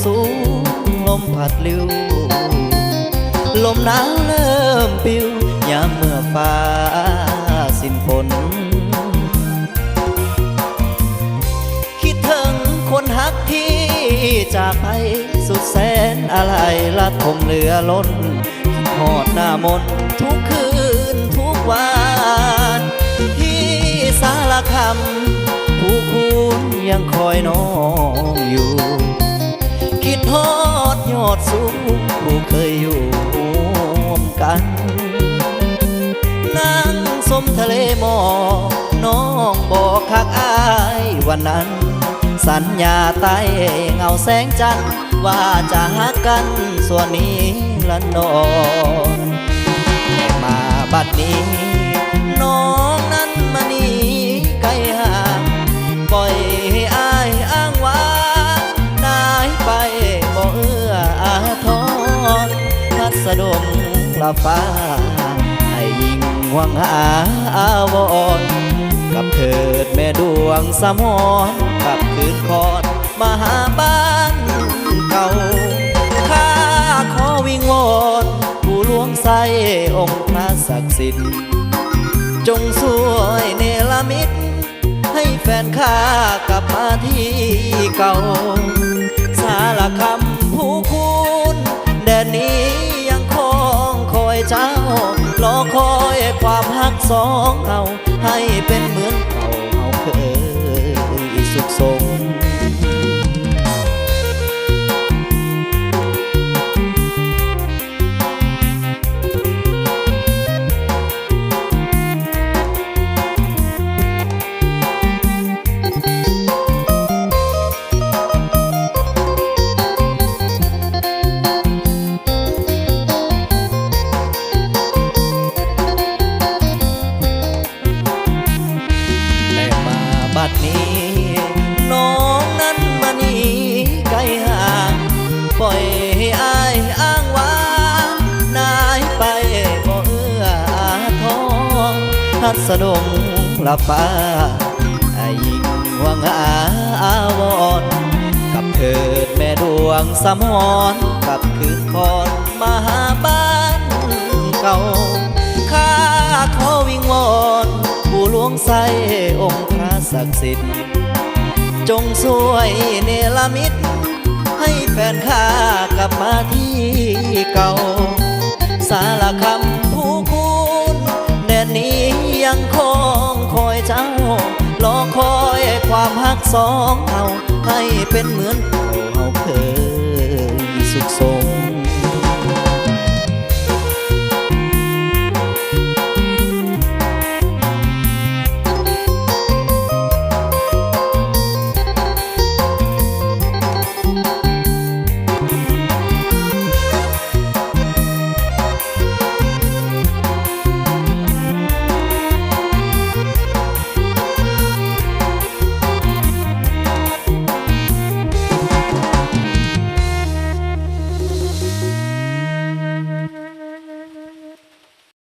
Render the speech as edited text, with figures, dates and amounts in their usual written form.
สูงลมพัดลิวลมหนาวเริ่มปิวยามเมื่อฟ้าสิ้นฝนคิดถึงคนฮักที่จากไปสุดแสนอะไรละคงเหลือล้นคิดฮอดหน้ามนทุกคืนทุกวันที่สารคำผู้คุณยังคอยน้องอยู่คิดฮอดยอดสูงผู้เคยอยู่ร่วมกันนั่งสมทะเลหมอกน้องบอกคักอายวันนั้นสัญญาใต้เงาแสงจันทร์ว่าจะหักกันส่วนนี้ละนอนแต่มาบัดนี้น้องนั้นมานี่ไกลห่างปล่อยให้อายอ้างว้างนายไปบ่เอื้ออาทรพัสดงละฟ้าให้ยิ่งหวังหาอาวรกับเถิดแม่ดวงสมรกับคืนคอนมาหาบ้านเก่าข้าขอวิงวอนผู้หลวงใสองค์พระศักดิ์สิทธิ์จงช่วยเนรมิตให้แฟนข้ากลับมาที่เก่าสารคำผู้คุณแดนนี้ยังคงคอยเจ้ารอคอยความฮักสองเอาให้เป็นเหมือนเก่าเอาเคยสุขสมบัดนี้น้องนั้นมานี่ไกลห่างปล่อยให้อายอ้างว้างนายไปบ่เอื้ออาทรหัดสะดงละฟ้าอายิ่งหวังอาวรกับเถิดแม่ดวงสมรกับคืนคอนมาหาบ้านเก่าข้าขอวิงวอนผู้หลวงใสองค์พระศักดิ์สิทธิ์จงช่วยเนรมิตให้แฟนข้ากลับมาที่เก่าสารคำผู้คุณแดนนี้ยังคงคอยเจ้ารอคอยความฮักสองเอาให้เป็นเหมือนเก่าเฮาเคยสุขสม